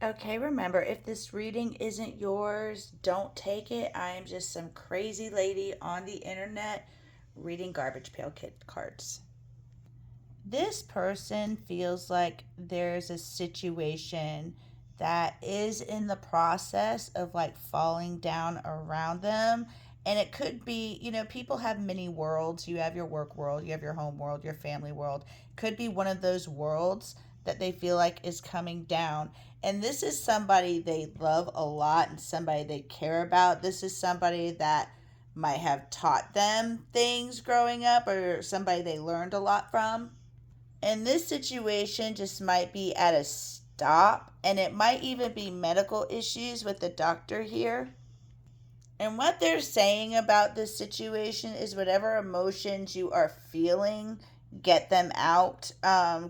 Okay, remember, if this reading isn't yours, don't take it. I am just some crazy lady on the internet reading garbage pail kid cards. This person feels like there's a situation that is in the process of like falling down around them. And it could be, people have many worlds. You have your work world, you have your home world, your family world. Could be one of those worlds that they feel like is coming down. And this is somebody they love a lot and somebody they care about. This is somebody that might have taught them things growing up or somebody they learned a lot from. And this situation just might be at a stop, and it might even be medical issues with the doctor here. And what they're saying about this situation is whatever emotions you are feeling, get them out.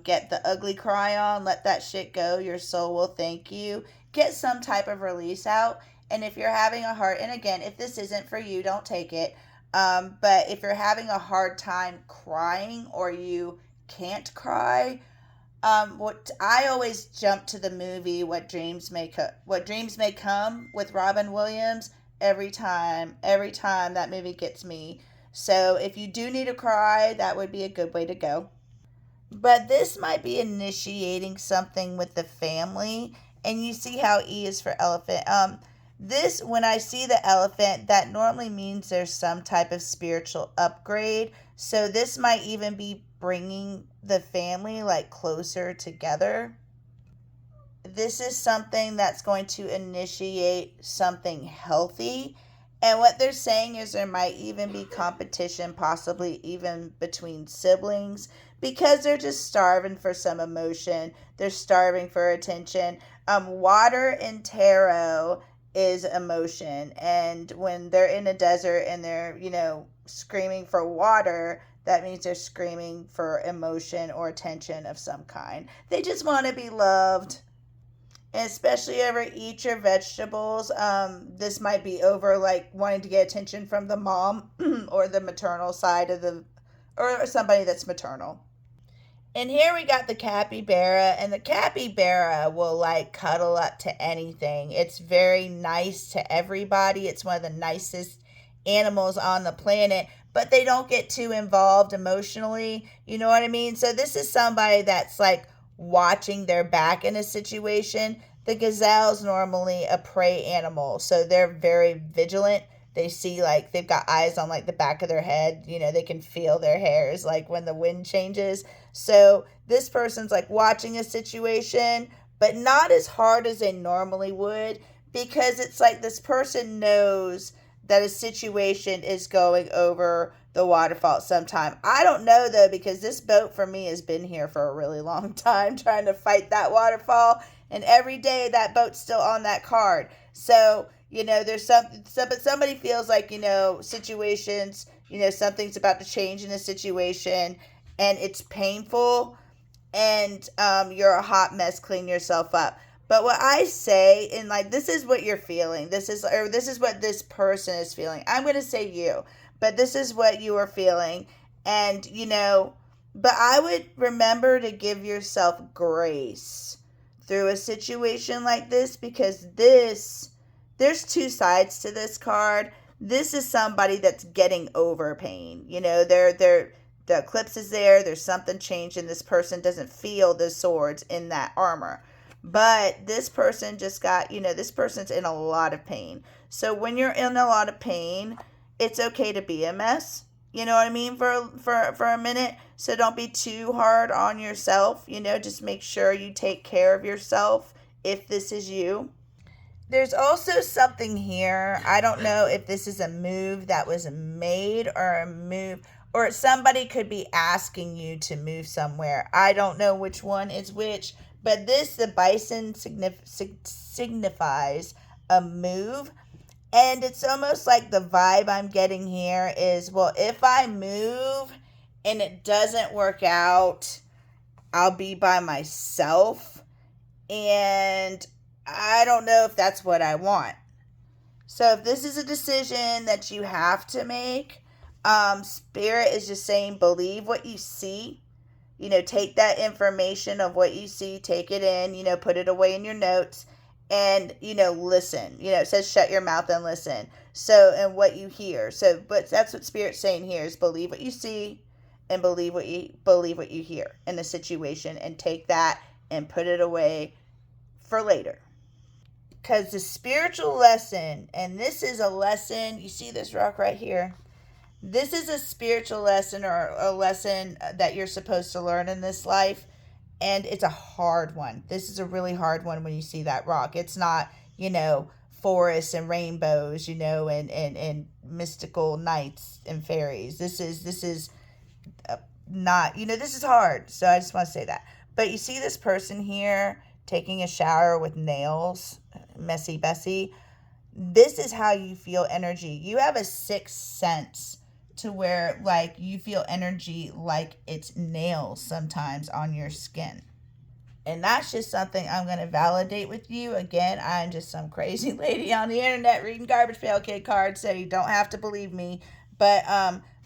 Get the ugly cry on, let that shit go. Your soul will thank you. Get some type of release out. And if you're having a hard, and again, if this isn't for you, don't take it. But if you're having a hard time crying or you can't cry, what I always jump to the movie What Dreams May Come with Robin Williams every time that movie gets me. So if you do need to cry, that would be a good way to go. But this might be initiating something with the family, and you see how E is for elephant. This when I see the elephant, that normally means there's some type of spiritual upgrade. So this might even be bringing the family like closer together. This is something that's going to initiate something healthy. And what they're saying is there might even be competition, possibly even between siblings, because they're just starving for some emotion. They're starving for attention. Water in tarot is emotion. And when they're in a desert and they're, screaming for water, that means they're screaming for emotion or attention of some kind. They just want to be loved, and especially over eat your vegetables. This might be over like wanting to get attention from the mom or the maternal side of the, or somebody that's maternal. And here we got the capybara, and the capybara will like cuddle up to anything. It's very nice to everybody. It's one of the nicest animals on the planet, but they don't get too involved emotionally. You know what I mean? So this is somebody that's like watching their back in a situation. The gazelle's normally a prey animal, so they're very vigilant. They see like they've got eyes on like the back of their head. They can feel their hairs like when the wind changes. So this person's like watching a situation, but not as hard as they normally would, because it's like this person knows that a situation is going over the waterfall sometime. I don't know though, because this boat for me has been here for a really long time trying to fight that waterfall, and every day that boat's still on that card. So there's but somebody feels like situations, something's about to change in a situation, and it's painful, and you're a hot mess. Clean yourself up. But what I say, and like this is what you're feeling. This is what this person is feeling. I'm gonna say you, but this is what you are feeling, and But I would remember to give yourself grace through a situation like this, because there's two sides to this card. This is somebody that's getting over pain. They're the eclipse is there. There's something changing. This person doesn't feel the swords in that armor. But this person just got, this person's in a lot of pain. So when you're in a lot of pain, it's okay to be a mess. You know what I mean? For a minute. So don't be too hard on yourself. Just make sure you take care of yourself if this is you. There's also something here. I don't know if this is a move that was made or a move, or somebody could be asking you to move somewhere. I don't know which one is which, but the bison signifies a move. And it's almost like the vibe I'm getting here is, well, if I move and it doesn't work out, I'll be by myself. And I don't know if that's what I want. So if this is a decision that you have to make, Spirit is just saying believe what you see. Take that information of what you see, take it in, put it away in your notes, and, listen. It says shut your mouth and listen. So, and what you hear. So, but that's what Spirit's saying here is believe what you see and believe what you hear in the situation, and take that and put it away for later. Because the spiritual lesson, and this is a lesson, you see this rock right here? This is a spiritual lesson, or a lesson that you're supposed to learn in this life. And it's a hard one. This is a really hard one when you see that rock. It's not, forests and rainbows, and mystical knights and fairies. This is not, this is hard. So I just want to say that. But you see this person here taking a shower with nails, Messy Bessie. This is how you feel energy. You have a sixth sense to where, like, you feel energy like it's nails sometimes on your skin. And that's just something I'm going to validate with you. Again, I'm just some crazy lady on the internet reading Garbage Pail Kid cards, so you don't have to believe me. But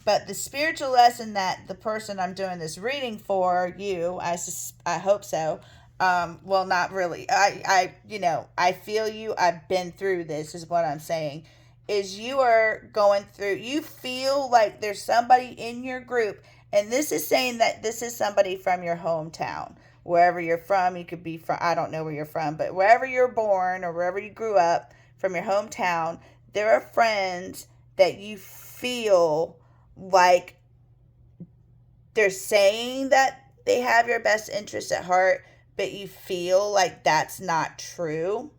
the spiritual lesson that the person I'm doing this reading for, you, I hope so. Well, not really. I feel you. I've been through this, is what I'm saying. Is you are going through, you feel like there's somebody in your group, and this is saying that this is somebody from your hometown, wherever you're from. You could be from, I don't know where you're from, but wherever you're born or wherever you grew up, from your hometown, there are friends that you feel like they're saying that they have your best interest at heart, but you feel like that's not true.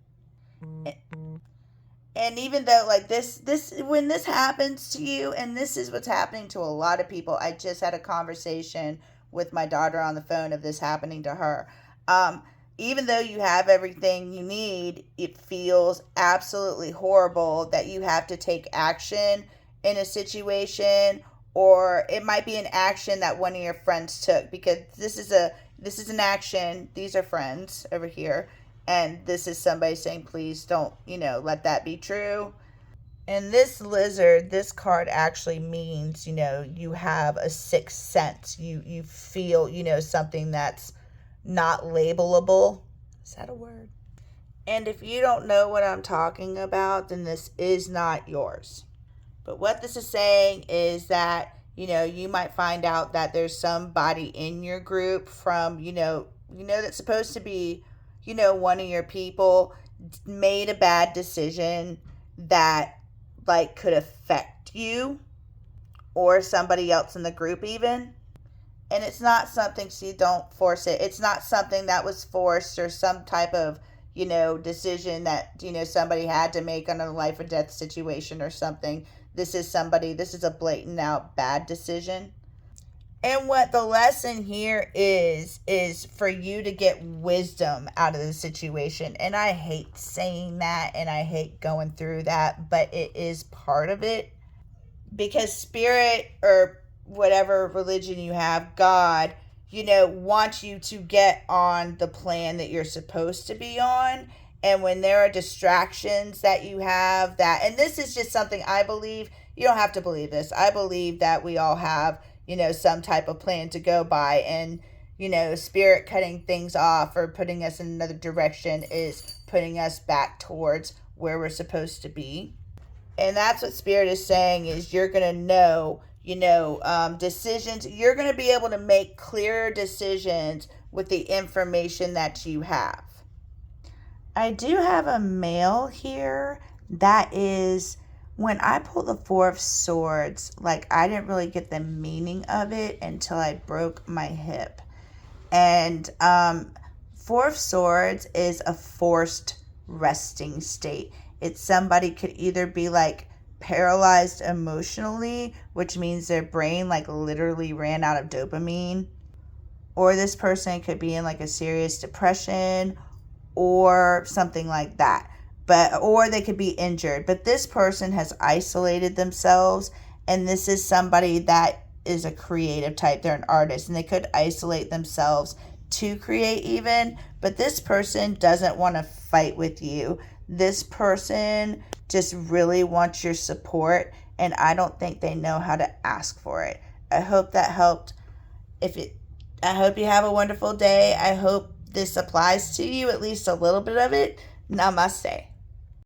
And even though, like, this when this happens to you, and this is what's happening to a lot of people. I just had a conversation with my daughter on the phone of this happening to her. Even though you have everything you need, it feels absolutely horrible that you have to take action in a situation, or it might be an action that one of your friends took, because this is an action. These are friends over here. And this is somebody saying, please don't, let that be true. And this lizard, this card actually means, you have a sixth sense. You feel, something that's not labelable. Is that a word? And if you don't know what I'm talking about, then this is not yours. But what this is saying is that, you might find out that there's somebody in your group from, that's supposed to be, one of your people, made a bad decision that, like, could affect you or somebody else in the group even. And it's not something, so you don't force it. It's not something that was forced, or some type of, decision that, somebody had to make on a life or death situation or something. This is a blatant out bad decision. And what the lesson here is for you to get wisdom out of the situation. And I hate saying that, and I hate going through that, but it is part of it. Because Spirit, or whatever religion you have, God, wants you to get on the plan that you're supposed to be on. And when there are distractions that you have, and this is just something I believe, you don't have to believe this. I believe that we all have, some type of plan to go by, and, Spirit cutting things off or putting us in another direction is putting us back towards where we're supposed to be. And that's what Spirit is saying, is you're going to know, decisions. You're going to be able to make clearer decisions with the information that you have. I do have a male here that is, when I pull the Four of Swords, like, I didn't really get the meaning of it until I broke my hip. And Four of Swords is a forced resting state. It's somebody could either be, like, paralyzed emotionally, which means their brain, like, literally ran out of dopamine, or this person could be in, like, a serious depression or something like that. Or they could be injured. But this person has isolated themselves, and this is somebody that is a creative type. They're an artist, and they could isolate themselves to create even. But this person doesn't want to fight with you. This person just really wants your support, and I don't think they know how to ask for it. I hope that helped. I hope you have a wonderful day. I hope this applies to you, at least a little bit of it. Namaste.